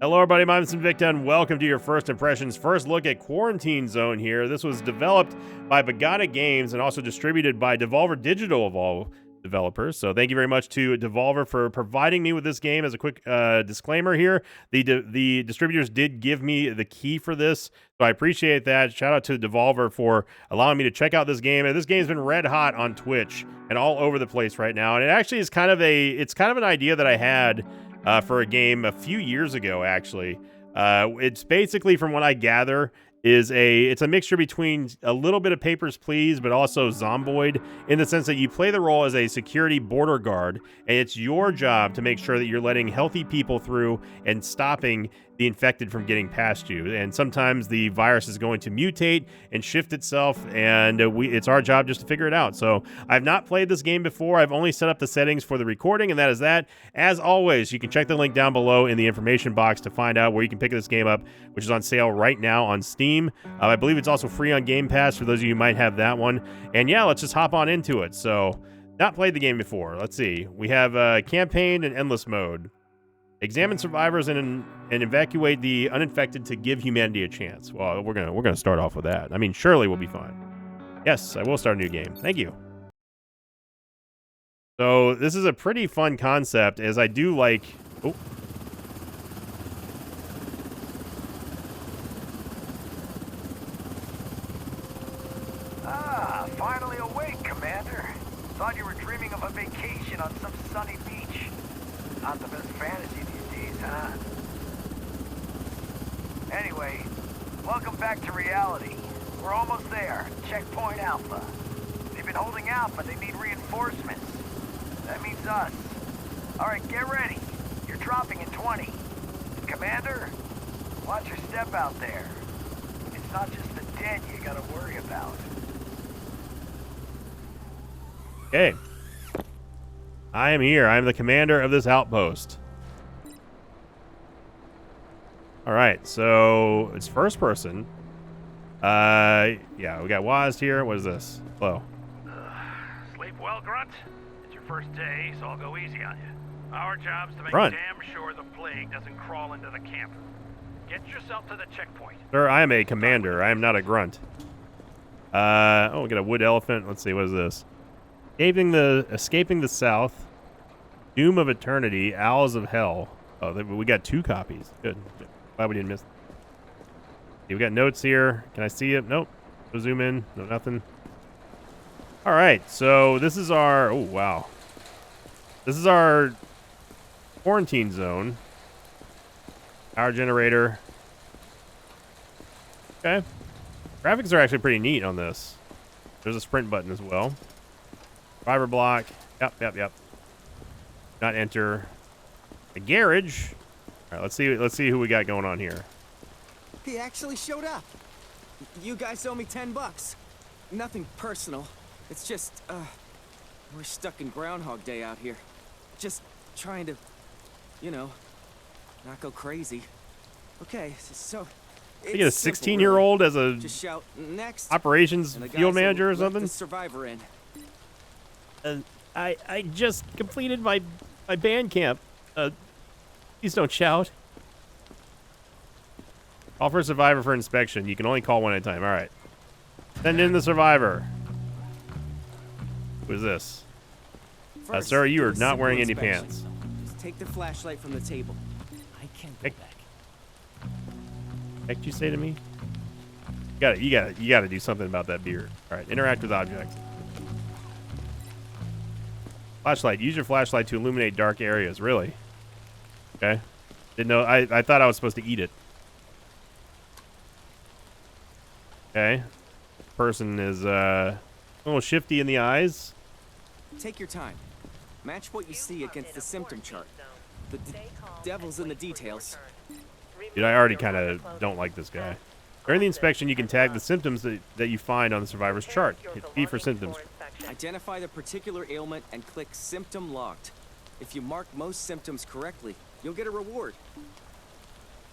Hello, everybody. I'm Invicta, and welcome to your first impressions. First look at Quarantine Zone here. This was developed by Bagana Games and also distributed by Devolver Digital of all developers. So thank you very much to Devolver for providing me with this game. As a quick disclaimer here, the distributors did give me the key for this, so I appreciate that. Shout out to Devolver for allowing me to check out this game. And this game's been red hot on Twitch and all over the place right now. And it actually is kind of an idea that I had for a game a few years ago, actually. It's basically, from what I gather, it's a mixture between a little bit of Papers, Please, but also Zomboid, in the sense that you play the role as a security border guard, and it's your job to make sure that you're letting healthy people through and stopping the infected from getting past you. And sometimes the virus is going to mutate and shift itself, and it's our job just to figure it out. So I've not played this game before. I've only set up the settings for the recording, and that is that. As always, you can check the link down below in the information box to find out where you can pick this game up, which is on sale right now on Steam. I believe it's also free on Game Pass for those of you who might have that one. And yeah, let's just hop on into it. So, not played the game before. Let's see. We have campaign and endless mode. Examine survivors and evacuate the uninfected to give humanity a chance. Well, we're gonna start off with that. I mean, surely we'll be fine. Yes, I will start a new game. Thank you. So this is a pretty fun concept, as I do like. Oh. Finally awake, Commander. Thought you were dreaming of a vacation on some sunny beach. Not the best fantasy these days, huh? Anyway, welcome back to reality. We're almost there. Checkpoint Alpha. They've been holding out, but they need reinforcements. That means us. Alright, get ready. You're dropping in 20. Commander, watch your step out there. It's not just the dead you gotta worry about. Okay. I am here. I am the commander of this outpost. Alright, so it's first person. Yeah, we got Waz here. What is this? Hello. Sleep well, Grunt? It's your first day, so I'll go easy on you. Our job's to make Grunt. damn sure the plague doesn't crawl into the camp. Get yourself to the checkpoint. Sir, I am a commander. I am not a grunt. Oh, we got a wood elephant. Let's see, what is this? Escaping the South. Doom of Eternity. Owls of Hell. Oh, we got 2 copies. Good. Glad we didn't miss. We got notes here. Can I see it? Nope. No zoom in. No nothing. All right. So this is our. Oh wow. This is our quarantine zone. Power generator. Okay. Graphics are actually pretty neat on this. There's a sprint button as well. Fiber block. Yep. Not enter. The garage. All right, let's see who we got going on here. He actually showed up. You guys owe me $10. Nothing personal. It's just, we're stuck in Groundhog Day out here. Just trying to, not go crazy. Okay, so... You get a 16-year-old as a just shout next operations field manager or something? The survivor in. I just completed my band camp. Please don't shout. Call for a survivor for inspection. You can only call one at a time. All right. Send in the survivor. Who is this? First, sir, you are do a not simple wearing any inspection. pants. Just take the flashlight from the table. I can't go Heck. back. Heck, you say to me? You gotta do something about that beard. All right. Interact with objects. Flashlight. Use your flashlight to illuminate dark areas. Really? Okay. Didn't know. I thought I was supposed to eat it. Okay. Person is a little shifty in the eyes. Take your time. Match what you see against the symptom chart. The devil's in the details. Dude, I already kind of don't like this guy. During the inspection, you can tag the symptoms that you find on the survivor's chart. Hit B for symptoms. Identify the particular ailment and click Symptom Locked. If you mark most symptoms correctly, you'll get a reward.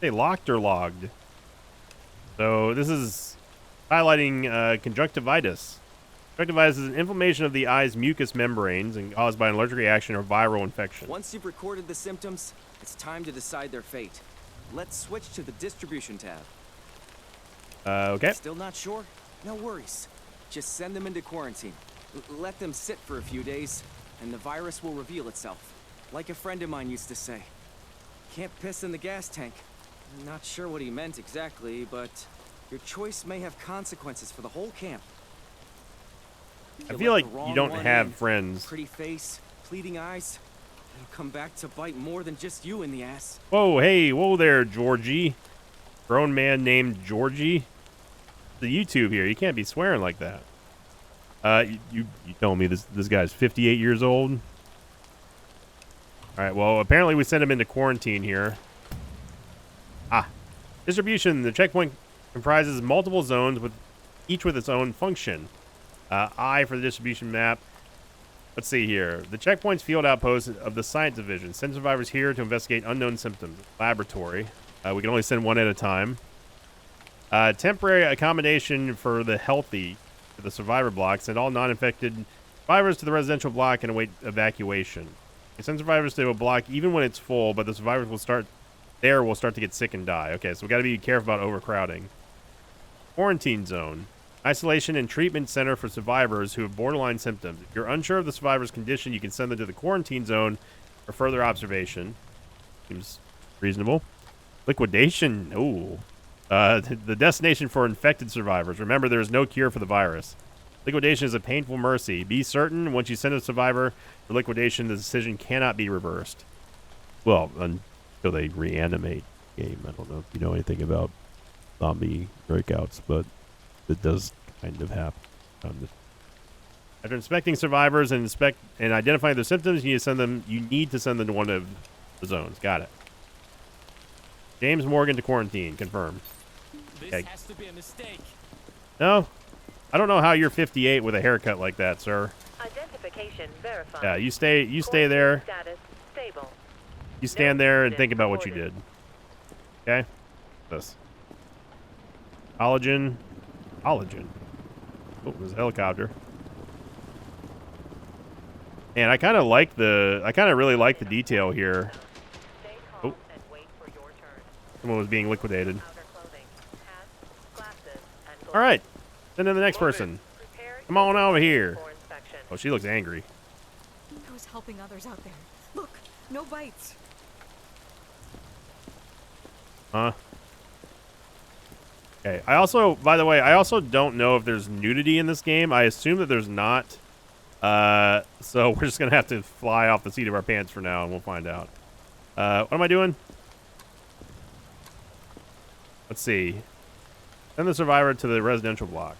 They locked or logged. So this is highlighting conjunctivitis. Conjunctivitis is an inflammation of the eye's mucous membranes and caused by an allergic reaction or viral infection. Once you've recorded the symptoms, it's time to decide their fate. let's switch to the distribution tab. Okay. Still not sure? No worries. Just send them into quarantine. Let them sit for a few days, and the virus will reveal itself. Like a friend of mine used to say, can't piss in the gas tank. I'm not sure what he meant exactly, but your choice may have consequences for the whole camp. I feel like you don't have friends. Pretty face, pleading eyes. It'll come back to bite more than just you in the ass. Whoa, hey, whoa there, Georgie. Grown man named Georgie. The YouTube here. You can't be swearing like that. You told me this guy's 58 years old. All right. Well, apparently we sent him into quarantine here. Distribution. The checkpoint comprises multiple zones with each with its own function. I for the distribution map. Let's see here. The checkpoint's field outpost of the science division. Send survivors here to investigate unknown symptoms. Laboratory. We can only send one at a time. Temporary accommodation for the healthy to the survivor block. Send all non-infected survivors to the residential block and await evacuation. You send survivors to a block even when it's full, but the survivors will start to get sick and die. Okay, so we got to be careful about overcrowding. Quarantine zone. Isolation and treatment center for survivors who have borderline symptoms. If you're unsure of the survivor's condition, you can send them to the quarantine zone for further observation. Seems reasonable. Liquidation. Ooh. The destination for infected survivors. Remember, there is no cure for the virus. Liquidation is a painful mercy. Be certain, once you send a survivor for liquidation, the decision cannot be reversed. Well, until they reanimate the game. I don't know if you know anything about zombie breakouts, but it does kind of happen. After inspecting survivors and identifying their symptoms, you need to send them to one of the zones. Got it. James Morgan to quarantine. Confirmed. This has to be a mistake. No, I don't know how you're 58 with a haircut like that, sir. Identification verified. Yeah, you stay there. Status stable. You stand there and think about what you did. Okay? This. Collagen. Oh, there's a helicopter. And I kind of really like the detail here. Stay calm and wait for your turn. Someone was being liquidated. Outer clothing, hats, glasses, and All right. Send in the next person. Prepare Come on over here. for inspection. Oh, she looks angry. I was helping others out there. Look, no bites. Huh? Okay. By the way, I also don't know if there's nudity in this game. I assume that there's not. So we're just going to have to fly off the seat of our pants for now, and we'll find out. What am I doing? Let's see. Send the survivor to the residential block.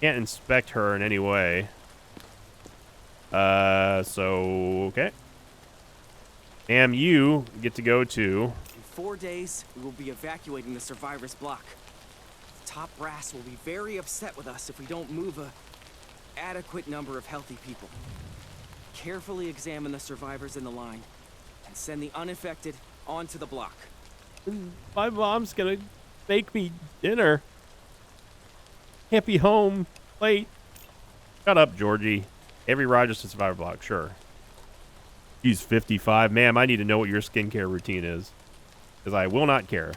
Can't inspect her in any way. Okay. Damn, you get to go to... In 4 days, we will be evacuating the survivors' block. The top brass will be very upset with us if we don't move a adequate number of healthy people. Carefully examine the survivors in the line and send the uninfected onto the block. My mom's gonna make me dinner. Can't be home late. Shut up, Georgie. Every Rogers to survivor block, sure. She's 55. Ma'am, I need to know what your skincare routine is. Because I will not care.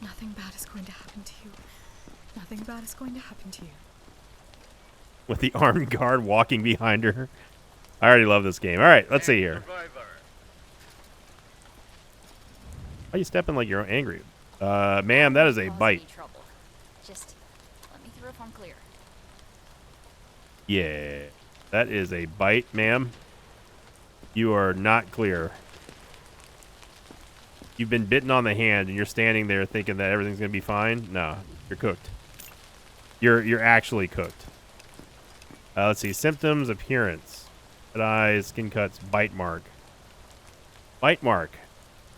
Nothing bad is going to happen to you. Nothing bad is going to happen to you. With the armed guard walking behind her. I already love this game. All right, let's see here. Why are you stepping like you're angry? Ma'am, that is a bite. Just let me through if I'm clear. Yeah, that is a bite, ma'am. You are not clear. You've been bitten on the hand, and you're standing there thinking that everything's gonna be fine. No, you're cooked. You're actually cooked. Let's see. Symptoms, appearance, red eyes, skin cuts, bite mark. Bite mark.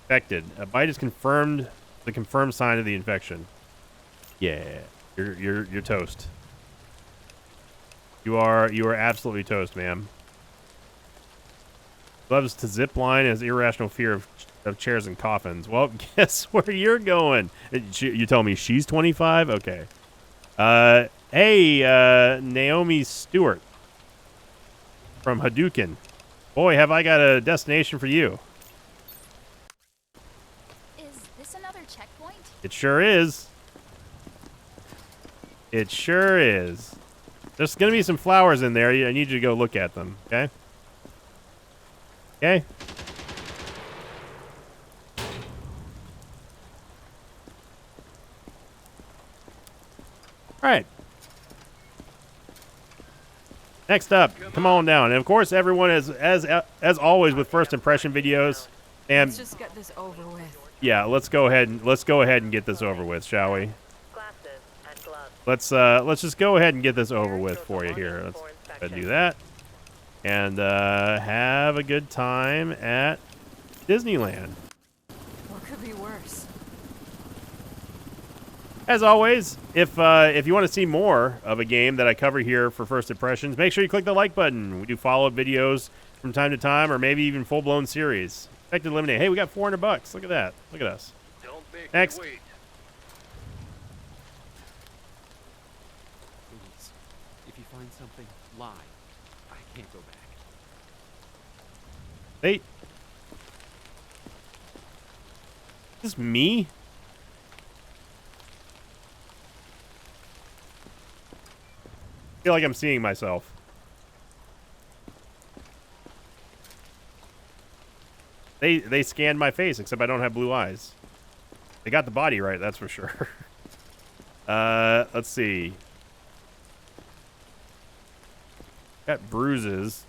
Infected. A bite is confirmed. The confirmed sign of the infection. Yeah, you're toast. You are absolutely toast, ma'am. Loves to zip line, has irrational fear of chairs and coffins. Well, guess where you're going. You told me she's 25? Okay. Hey, Naomi Stewart from Hadouken. Boy, have I got a destination for you. It sure is. It sure is. There's going to be some flowers in there. I need you to go look at them, okay? Okay? All right. Next up, come on down. And of course, everyone is as always with first impression videos. And Let's just get this over with. yeah, let's go ahead and get this over with, shall we? Glasses and gloves. Let's just go ahead and get this over with for you here. Let's go ahead and do that. And have a good time at Disneyland. What could be worse? As always, if you want to see more of a game that I cover here for First Impressions, make sure you click the like button. We do follow-up videos from time to time, or maybe even full-blown series. Expected Lemonade. Hey, we got $400. Look at that. Look at us. Don't make Next. me wait. Please, if you find something, lie. I can't go back. Hey. Is this me? I feel like I'm seeing myself. They scanned my face, except I don't have blue eyes. They got the body right, that's for sure. Let's see. Got bruises.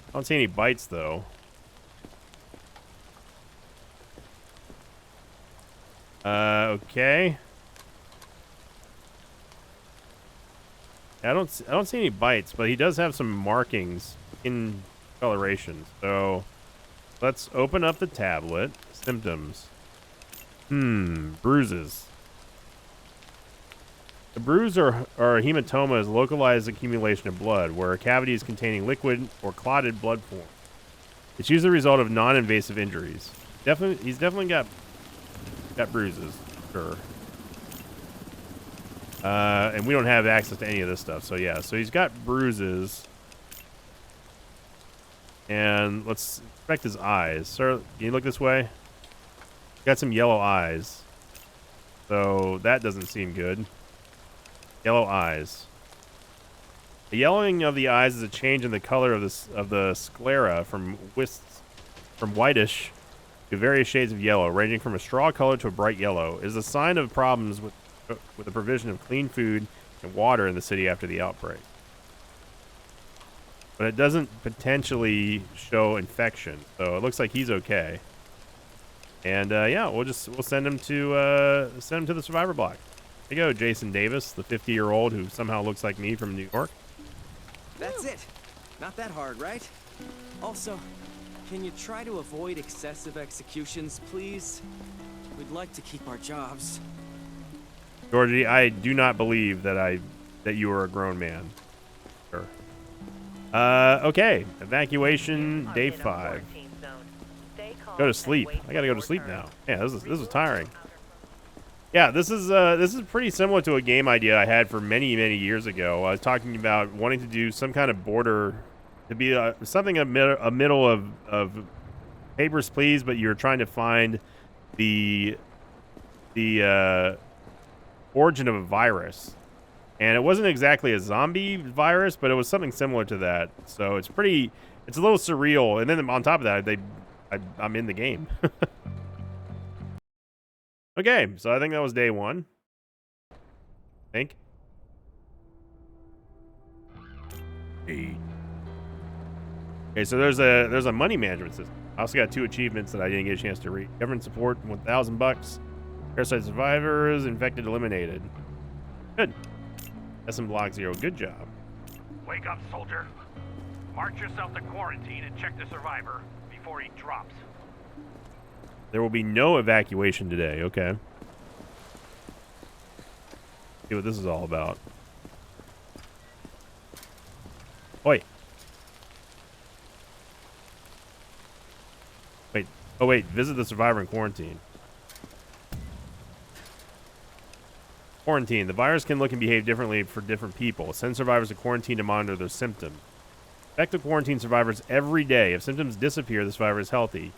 I don't see any bites, though. Okay. I don't see any bites, but he does have some markings in coloration. So let's open up the tablet. Symptoms. Bruises. The bruise or hematoma is localized accumulation of blood, where a cavity is containing liquid or clotted blood form. It's usually a result of non-invasive injuries. He's definitely got bruises, sure. And we don't have access to any of this stuff, so yeah. So he's got bruises. And let's inspect his eyes. Sir, can you look this way? Got some yellow eyes. So that doesn't seem good. Yellow eyes. The yellowing of the eyes is a change in the color of the sclera from whitish to various shades of yellow, ranging from a straw color to a bright yellow. It is a sign of problems with the provision of clean food and water in the city after the outbreak. But it doesn't potentially show infection, so it looks like he's okay. And yeah, we'll send him to the survivor block. There you go, Jason Davis, the 50-year-old who somehow looks like me from New York. That's it. Not that hard, right? Also, can you try to avoid excessive executions, please? We'd like to keep our jobs. Georgie, I do not believe that you are a grown man. Sure. Okay. Evacuation day 5. Go to sleep. I gotta go to sleep now. Yeah, this is tiring. Yeah, this is pretty similar to a game idea I had for many years ago. I was talking about wanting to do some kind of border to be something a middle of Papers, Please, but you're trying to find the origin of a virus, and it wasn't exactly a zombie virus, but it was something similar to that. So it's a little surreal. And then on top of that, I'm in the game. Okay, so I think that was day 1. I think. Okay, so there's a money management system. I also got 2 achievements that I didn't get a chance to read. Government support, $1,000. Parasite survivors, infected eliminated. Good. SM Block 0. Good job. Wake up, soldier. March yourself to quarantine and check the survivor before he drops. There will be no evacuation today. Okay. See what this is all about. Oi. Wait. Oh, wait. Visit the survivor in quarantine. Quarantine. The virus can look and behave differently for different people. Send survivors to quarantine to monitor their symptoms. Effective quarantine survivors every day. If symptoms disappear, the survivor is healthy.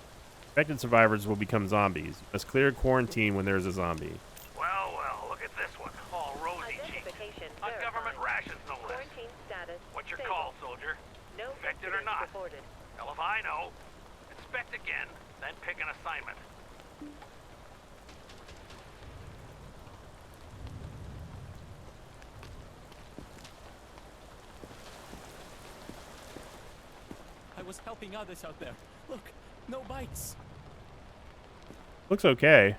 Infected survivors will become zombies. You must clear quarantine when there is a zombie. Well, look at this one. All rosy cheeks. Identification On government verified. rations, no less. Quarantine status What's your stable. call, soldier? No Infected or incidents not? reported. Hell if I know. Inspect again, then pick an assignment. I was helping others out there. Look, no bites. Looks okay.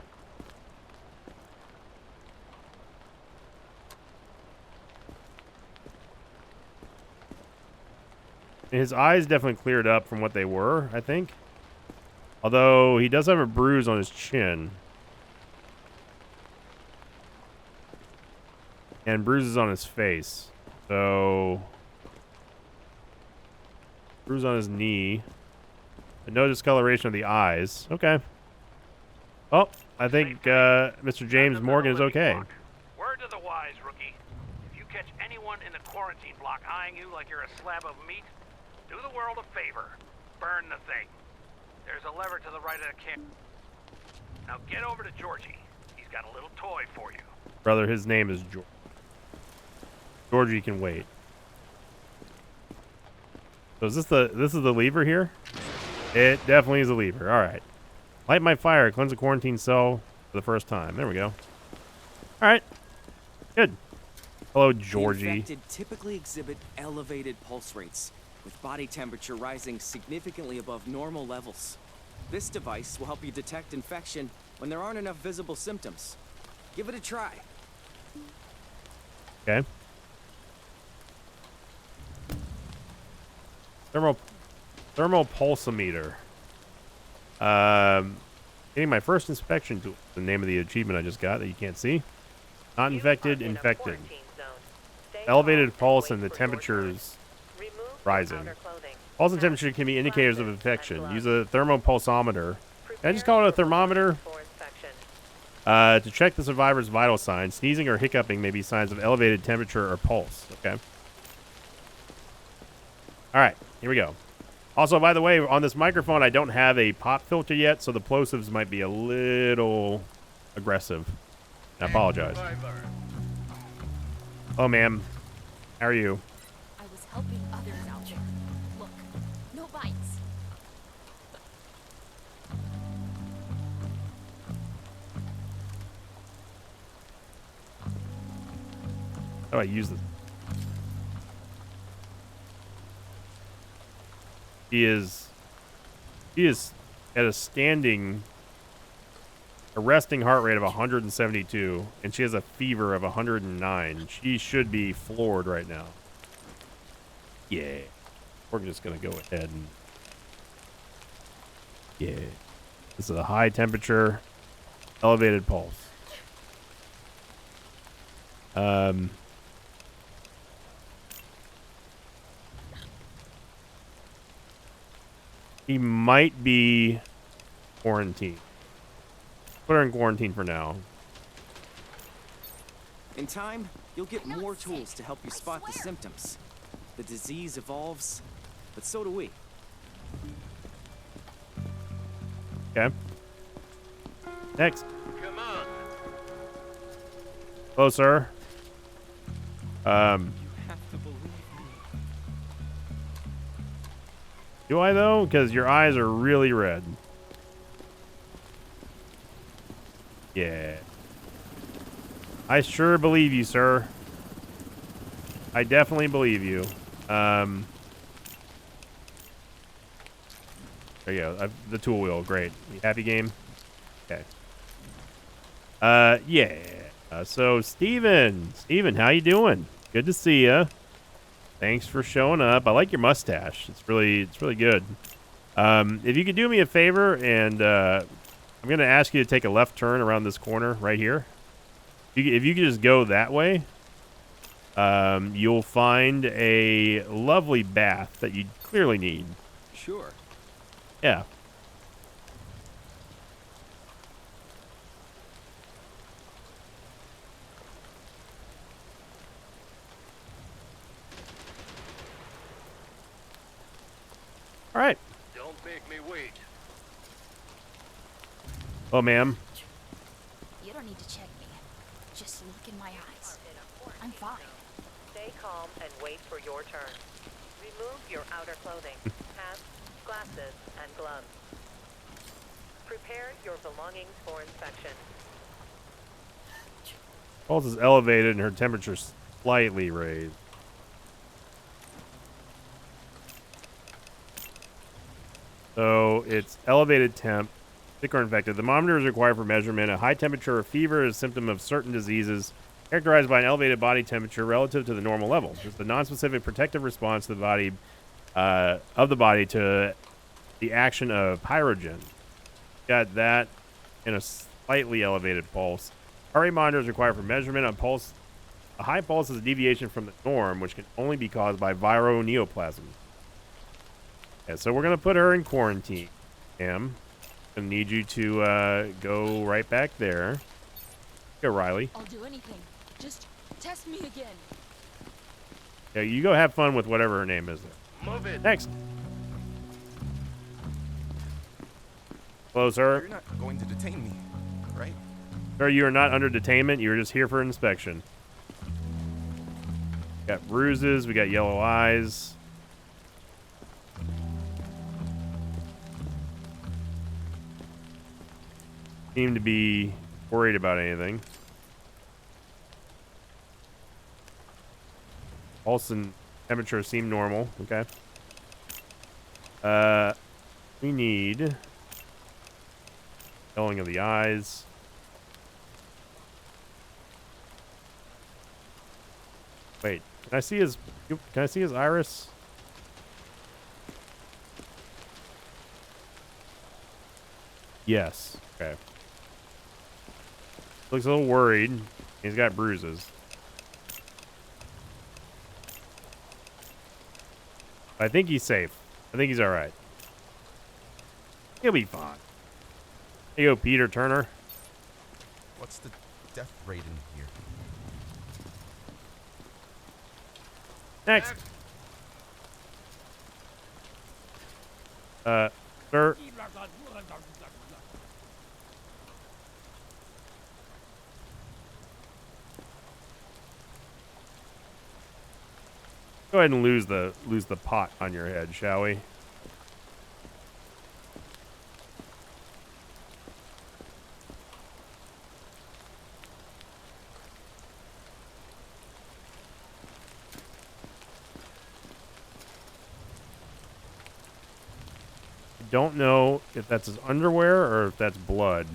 His eyes definitely cleared up from what they were, I think. Although he does have a bruise on his chin. And bruises on his face. So bruise on his knee. And no discoloration of the eyes. Okay. Oh, I think Mr. James Morgan is okay. Word to the wise, rookie. If you catch anyone in the quarantine block eyeing you like you're a slab of meat, do the world a favor. Burn the thing. There's a lever to the right of the camp. Now get over to Georgie. He's got a little toy for you. Brother, his name is George. Georgie can wait. So is this is the lever here? It definitely is a lever. All right. Light my fire. Cleanse the quarantine cell for the first time. There we go. All right. Good. Hello, Georgie. The infected typically exhibit elevated pulse rates, with body temperature rising significantly above normal levels. This device will help you detect infection when there aren't enough visible symptoms. Give it a try. Okay. Thermal pulsometer. Getting my first inspection tool. The name of the achievement I just got that you can't see. Not infected, infected. Elevated pulse and the temperatures rising. Pulse and temperature can be indicators of infection. Use a thermopulsometer. Can I just call it a thermometer? To check the survivor's vital signs. Sneezing or hiccuping may be signs of elevated temperature or pulse. Okay. All right, here we go. Also, by the way, on this microphone, I don't have a pop filter yet, so the plosives might be a little aggressive. I apologize. Oh, ma'am. How are you? I was helping others out there. Look, no bites. How do I use this? She is at a resting heart rate of 172, and she has a fever of 109. She should be floored right now. Yeah. We're just going to go ahead and... Yeah. This is a high temperature, elevated pulse. He might be quarantined. Put her in quarantine for now. In time, you'll get more tools to help you spot the symptoms. The disease evolves, but so do we. Okay. Next. Come on. Hello, sir. You have to believe me. Do I, though? Because your eyes are really red. Yeah. I sure believe you, sir. I definitely believe you. There you go. The tool wheel. Great. You happy, game? Okay. Yeah. So, Steven, how you doing? Good to see ya. Thanks for showing up. I like your mustache. It's really good. If you could do me a favor, and I'm gonna ask you to take a left turn around this corner right here. If you could just go that way, you'll find a lovely bath that you clearly need. Sure. Yeah. All right. Don't make me wait. Oh, ma'am. You don't need to check me. Just look in my eyes. I'm fine. Stay calm and wait for your turn. Remove your outer clothing, hats, glasses, and gloves. Prepare your belongings for inspection. Pulse is elevated and her temperature slightly raised. So it's elevated temp, sick or infected. The thermometer is required for measurement. A high temperature or fever is a symptom of certain diseases characterized by an elevated body temperature relative to the normal level. It's the non-specific protective response to the body to the action of pyrogen. Got that in a slightly elevated pulse. Heart rate monitor is required for measurement on pulse. A high pulse is a deviation from the norm, which can only be caused by viral neoplasm. Yeah, so we're gonna put her in quarantine. Em, I need you to go right back there. Go, Riley. I'll do anything. Just test me again. Yeah, you go have fun with whatever her name is there. Move it. Next. Hello, sir. You're not going to detain me, right? Sir, you are not under detainment. You're just here for inspection. Got bruises. We got yellow eyes. Seem to be worried about anything. Pulse and temperature seem normal. Okay. We need yellowing of the eyes. Wait, can I see his iris? Yes. Okay. Looks a little worried. He's got bruises. I think he's safe. I think he's all right. He'll be fine. Hey, yo, Peter Turner. What's the death rate in here? Next. Sir. Go ahead and lose the pot on your head, shall we? I don't know if that's his underwear or if that's blood.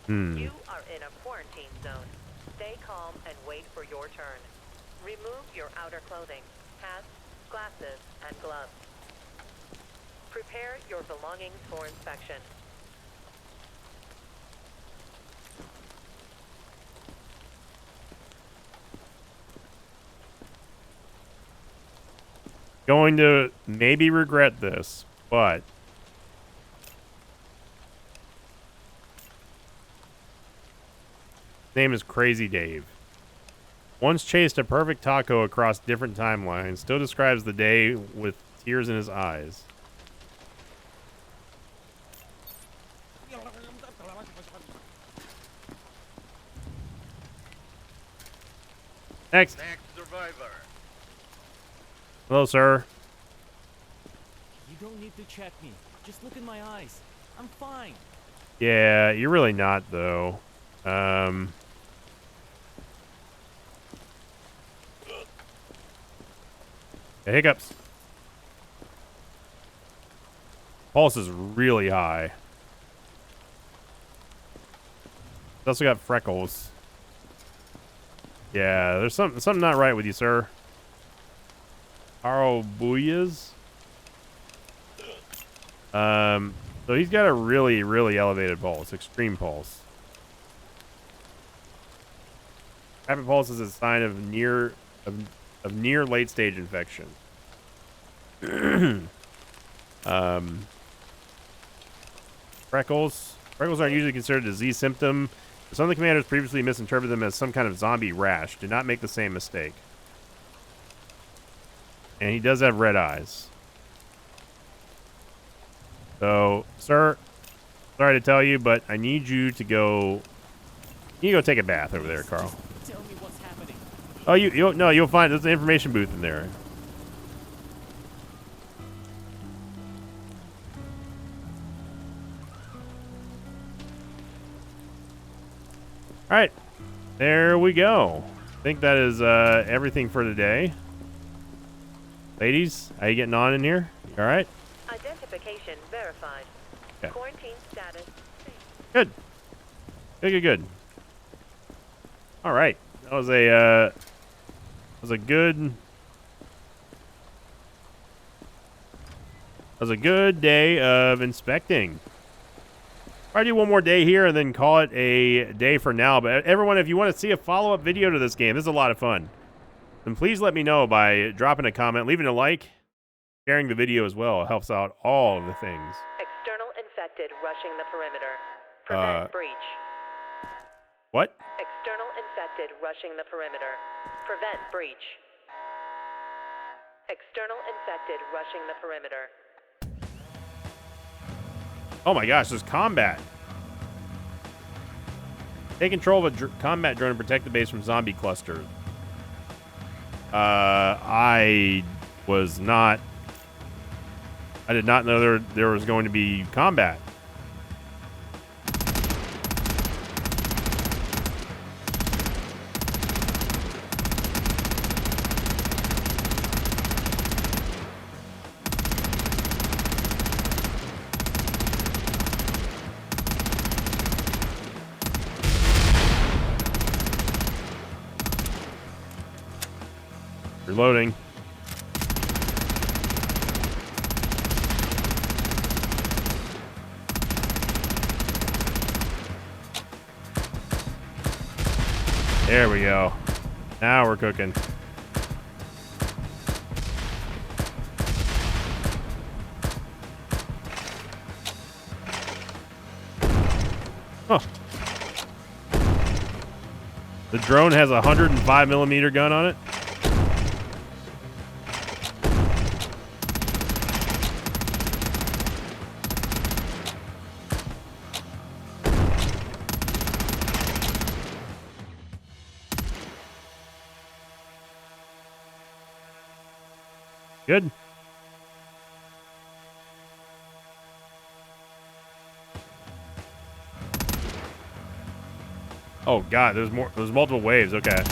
You are in a quarantine zone. Stay calm and wait for your turn. Remove your outer clothing, hats, glasses, and gloves. Prepare your belongings for inspection. Going to maybe regret this, but his name is Crazy Dave. Once chased a perfect taco across different timelines, still describes the day with tears in his eyes. Next. Next survivor. Hello, sir. You don't need to check me. Just look in my eyes. I'm fine. Yeah, you're really not, though. Hiccups. Pulse is really high. He's also got freckles. Yeah, there's something not right with you, sir. Arobuyas. So he's got a really, really elevated pulse, extreme pulse. Rapid pulse is a sign of near late stage infection. Freckles. Freckles aren't usually considered a disease symptom. Some of the commanders previously misinterpreted them as some kind of zombie rash. Do not make the same mistake. And he does have red eyes. So, sir, sorry to tell you, but I need you to go. You go take a bath over there, Carl. Just tell me what's happening. Oh, you'll find there's an information booth in there. All right, there we go. I think that is everything for today. Ladies, how you getting on in here? You all right? Identification verified. Okay. Quarantine status. Good. Good. All right, that was a good day of inspecting. I'll do one more day here and then call it a day for now. But everyone, if you want to see a follow-up video to this game, this is a lot of fun. Then please let me know by dropping a comment, leaving a like, sharing the video as well. It helps out all of the things. External infected rushing the perimeter. Prevent breach. What? External infected rushing the perimeter. Prevent breach. External infected rushing the perimeter. Oh my gosh, there's combat. Take control of a combat drone and protect the base from zombie clusters. I did not know there was going to be combat. Reloading. There we go. Now we're cooking. Huh. The drone has a 105mm gun on it. Good. Oh god, there's more. There's multiple waves. Okay.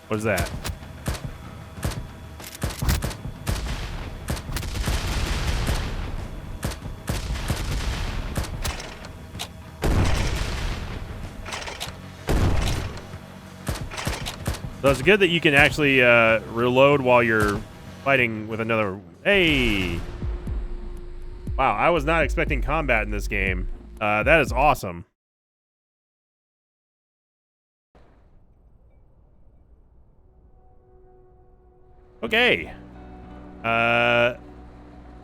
What is that? So it's good that you can actually reload while you're fighting with another. Hey! Wow, I was not expecting combat in this game. That is awesome. Okay.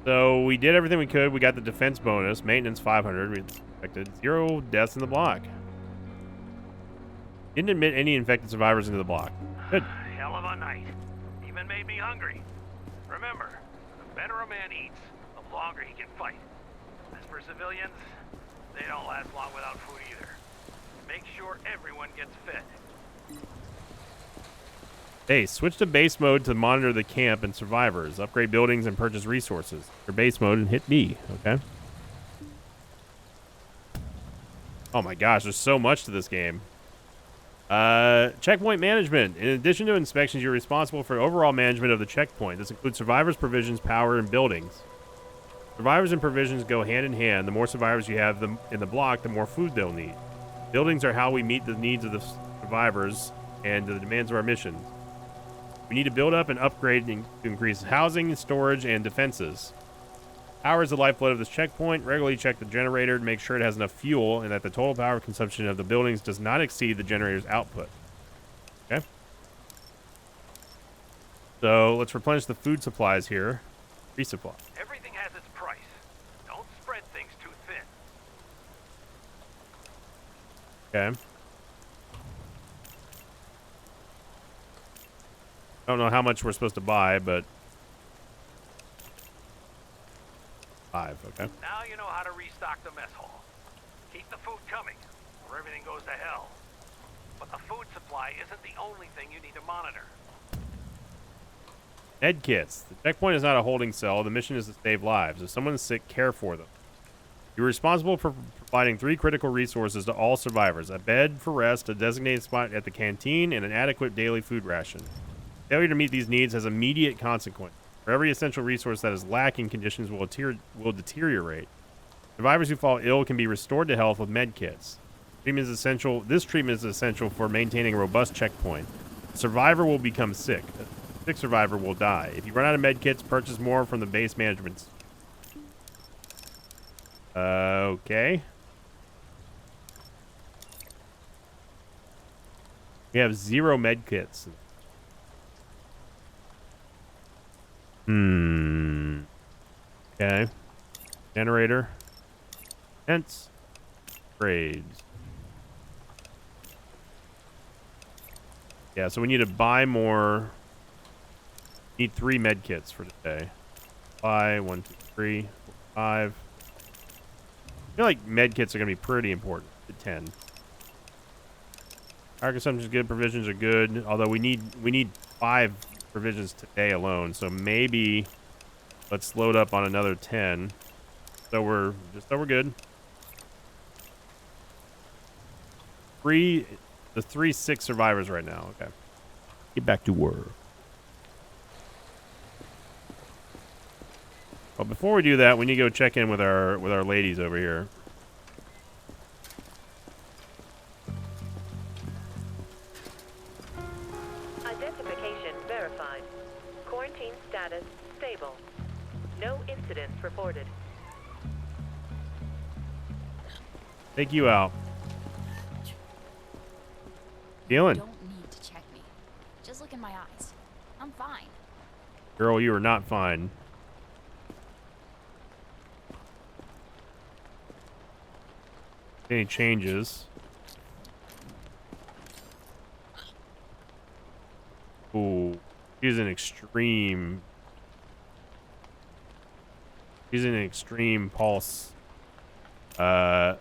So we did everything we could. We got the defense bonus, maintenance 500. We expected 0 deaths in the block. Didn't admit any infected survivors into the block. Good. Hell of a night. Even made me hungry. Remember, the better a man eats, the longer he can fight. As for civilians, they don't last long without food either. Make sure everyone gets fed. Hey, switch to base mode to monitor the camp and survivors. Upgrade buildings and purchase resources. For base mode and hit B, okay? Oh my gosh, there's so much to this game. Checkpoint management. In addition to inspections, you're responsible for overall management of the checkpoint. This includes survivors, provisions, power, and buildings. Survivors and provisions go hand in hand. The more survivors you have in the block, the more food they'll need. Buildings are how we meet the needs of the survivors and the demands of our mission. We need to build up and upgrade to increase housing, storage, and defenses. Power is the lifeblood of this checkpoint. Regularly check the generator to make sure it has enough fuel and that the total power consumption of the buildings does not exceed the generator's output. Okay. So let's replenish the food supplies here. Resupply. Everything has its price. Don't spread things too thin. Okay. I don't know how much we're supposed to buy, but 5, okay. Now you know how to restock the mess hall. Keep the food coming, or everything goes to hell. But the food supply isn't the only thing you need to monitor. Med kits. The checkpoint is not a holding cell. The mission is to save lives. If someone is sick, care for them. You're responsible for providing 3 critical resources to all survivors: a bed for rest, a designated spot at the canteen, and an adequate daily food ration. Failure to meet these needs has immediate consequence. For every essential resource that is lacking, conditions will deteriorate. Survivors who fall ill can be restored to health with med kits. Treatment is essential. This treatment is essential for maintaining a robust checkpoint. A survivor will become sick. A sick survivor will die. If you run out of med kits, purchase more from the base management. Okay. We have 0 med kits. Okay. Generator. Hence. Trades. Yeah, so we need to buy more. Need 3 med kits for today. Buy 1, 2, 3, 4, 5. I feel like med kits are gonna be pretty important. 10. Our consumption is good. Provisions are good. Although we need 5 provisions today alone. So maybe let's load up on another 10. So we're good. The 3 sick survivors right now. Okay. Get back to work. But before we do that, we need to go check in with our ladies over here. Identification verified. Quarantine status stable. No incidents reported. Take you out. Feeling? You don't need to check me. Just look in my eyes. I'm fine. Girl, you are not fine. Any changes? Ooh, she's an extreme. She's an extreme pulse. Yeah.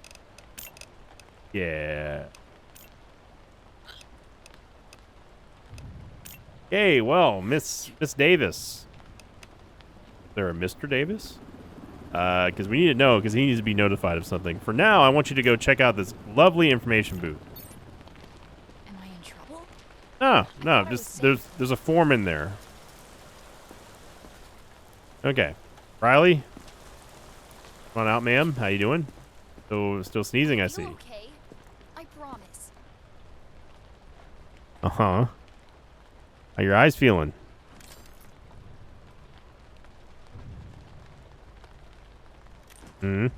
Hey, well, Miss Davis. Is there a Mr. Davis? Because we need to know, because he needs to be notified of something. For now, I want you to go check out this lovely information booth. Am I in trouble? No, just there's a form in there. Okay, Riley, come on out, ma'am. How you doing? Still sneezing, I see. You okay? I promise. Uh-huh. How your eyes feeling? Hmm.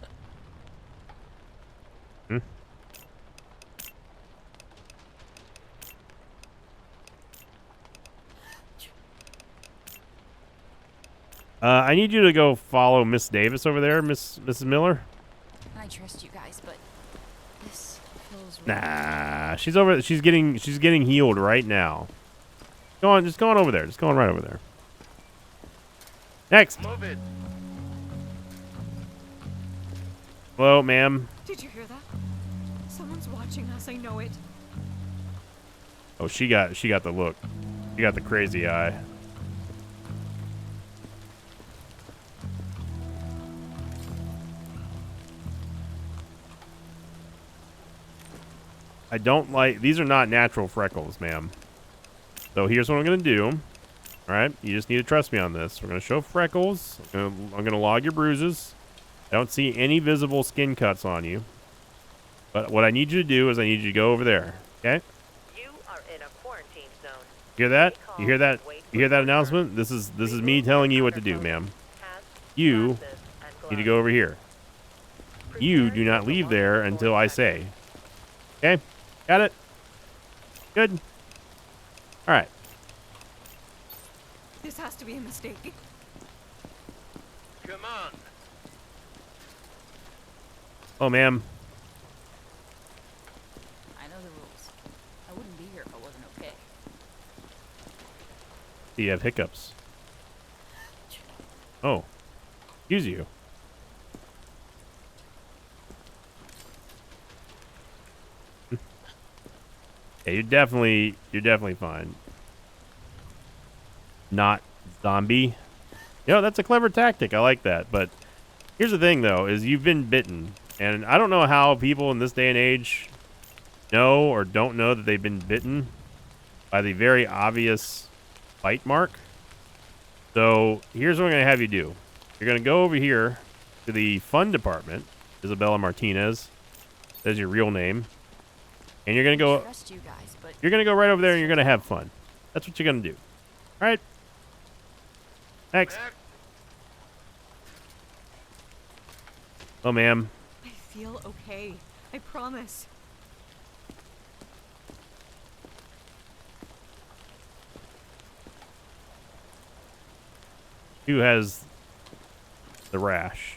I need you to go follow Miss Davis over there, Mrs. Miller. I trust you guys, but this feels wrong. Nah, she's over. She's getting healed right now. Go on, just go on over there. Just go on right over there. Next. Move it. Hello, ma'am. Did you hear that? Someone's watching us, I know it. Oh, she got the look. She got the crazy eye. I don't like, these are not natural freckles, ma'am. So here's what I'm going to do. All right, you just need to trust me on this. We're going to show freckles. I'm going to log your bruises. I don't see any visible skin cuts on you. But what I need you to do is I need you to go over there, okay? You are in a quarantine zone. Hear that? You hear that? You hear that announcement? This is me telling you what to do, ma'am. You need to go over here. You do not leave there until I say. Okay? Got it? Good. All right. This has to be a mistake. Come on. Oh, ma'am. I know the rules. I wouldn't be here if I wasn't okay. You have hiccups. Oh. Excuse you. Yeah, you're definitely fine. Not zombie. You know, that's a clever tactic. I like that. But here's the thing, though, is you've been bitten. And I don't know how people in this day and age know or don't know that they've been bitten by the very obvious bite mark. So here's what I'm going to have you do. You're going to go over here to the fun department. Isabella Martinez. That's your real name. And you're going to go... Trust you guys, but You're going to go right over there and you're going to have fun. That's what you're going to do. All right? Next. Oh, ma'am. I feel okay. I promise. Who has the rash?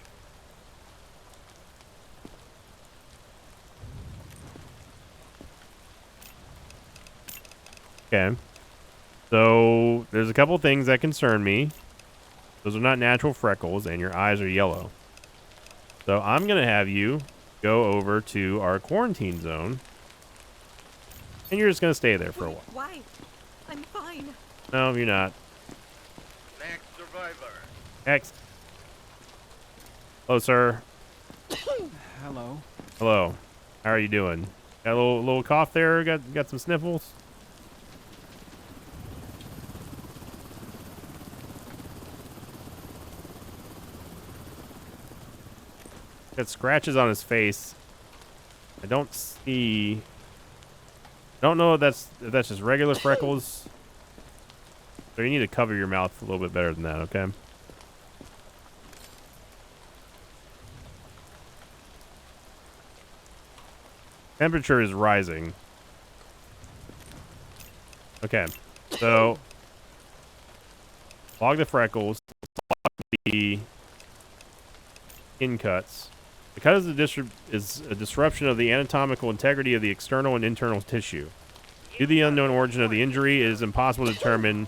Okay. So there's a couple things that concern me. Those are not natural freckles, and your eyes are yellow. So I'm going to have you go over to our quarantine zone, and you're just going to stay there for a while. Why? I'm fine. No, you're not. Next survivor. Next. Hello, sir. Hello. Hello. How are you doing? Got a little cough there? Got some sniffles? Got scratches on his face. I don't know if that's just regular freckles. So you need to cover your mouth a little bit better than that, okay? Temperature is rising. Okay, so log the freckles, log the skin cuts. The cut is a disruption of the anatomical integrity of the external and internal tissue. Due to the unknown origin of the injury, it is impossible to determine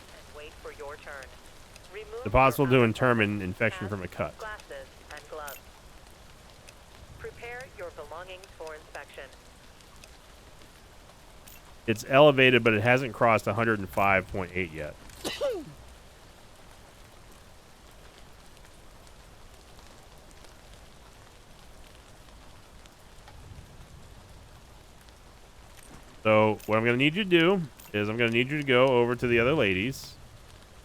infection from a cut. Glasses and gloves. Prepare your belongings for inspection. It's elevated, but it hasn't crossed 105.8 yet. So what I'm going to need you to do is I'm going to need you to go over to the other ladies.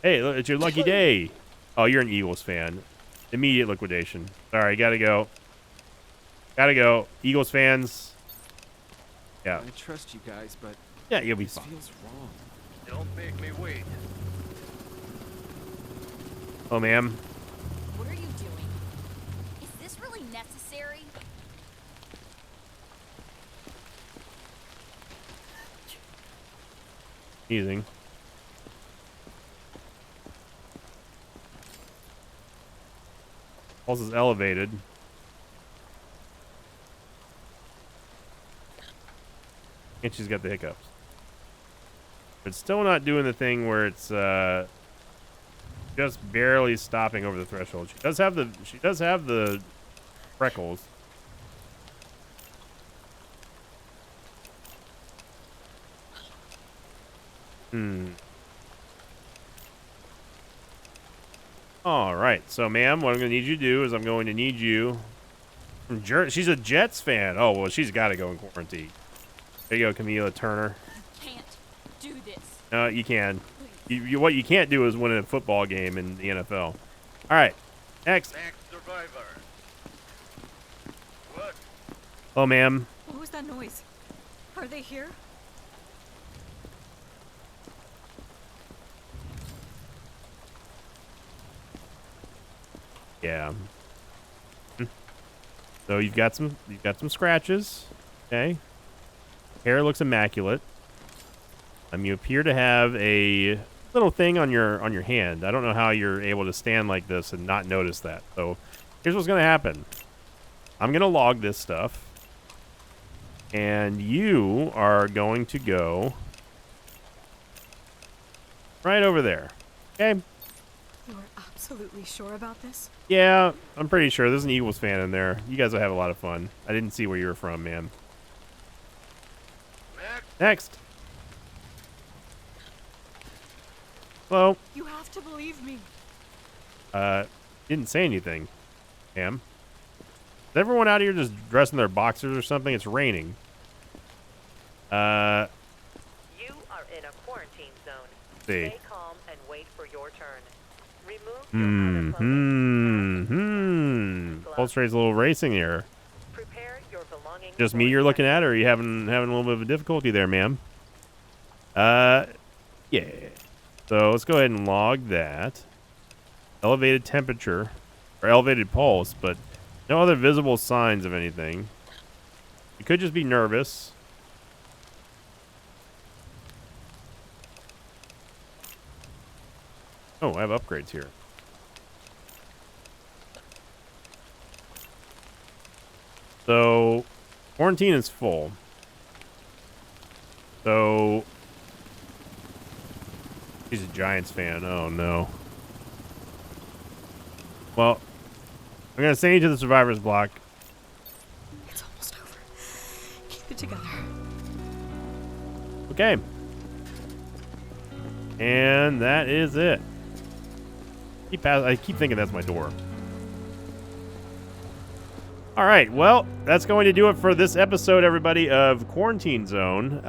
Hey, look, it's your lucky day. Oh, you're an Eagles fan. Immediate liquidation. Sorry, gotta go. Gotta go. Eagles fans. Yeah. I trust you guys, but Yeah, you'll be this fine. feels wrong. Don't make me wait. Oh, ma'am. what are you doing? Is this really necessary? Easing. Pulse is elevated. And she's got the hiccups. But still not doing the thing where it's just barely stopping over the threshold. She does have the freckles. All right. So, ma'am, what I'm going to need you to do is I'm going to need you she's a Jets fan. Oh, well, she's got to go in quarantine. There you go, Camila Turner. Can't do this. No, you can. What you can't do is win a football game in the NFL. All right. Next. Next survivor. What? Oh, ma'am. What was that noise? Are they here? Yeah. So you've got some scratches. Okay. Hair looks immaculate. You appear to have a little thing on your hand. I don't know how you're able to stand like this and not notice that. So here's what's going to happen. I'm going to log this stuff. And you are going to go right over there. Okay? You are absolutely sure about this? Yeah, I'm pretty sure. There's an Eagles fan in there. You guys will have a lot of fun. I didn't see where you were from, man. Next. Next. Hello. You have to believe me. Didn't say anything. Am. Is everyone out here just dressing their boxers or something? It's raining. You are in a quarantine zone. See. Stay calm and wait for your turn. Remove your outer clothing. Pulse rate's a little racing here. Prepare your belongings. Just for me you're looking check. at, or are you having a little bit of a difficulty there, ma'am? Yeah. So let's go ahead and log that. Elevated temperature, or elevated pulse, but no other visible signs of anything. You could just be nervous. Oh, I have upgrades here. So, quarantine is full. So, he's a Giants fan. Oh, no. Well, I'm going to send you to the survivor's block. It's almost over. Keep it together. Okay. And that is it. I keep thinking that's my door. All right, well, that's going to do it for this episode, everybody, of Quarantine Zone.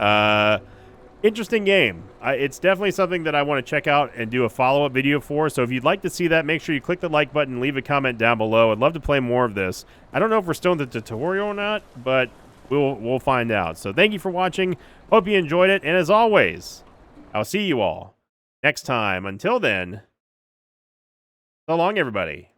Interesting game. It's definitely something that I want to check out and do a follow-up video for. So if you'd like to see that, make sure you click the like button and leave a comment down below. I'd love to play more of this. I don't know if we're still in the tutorial or not, but we'll find out. So thank you for watching. Hope you enjoyed it. And as always, I'll see you all next time. Until then, so long, everybody.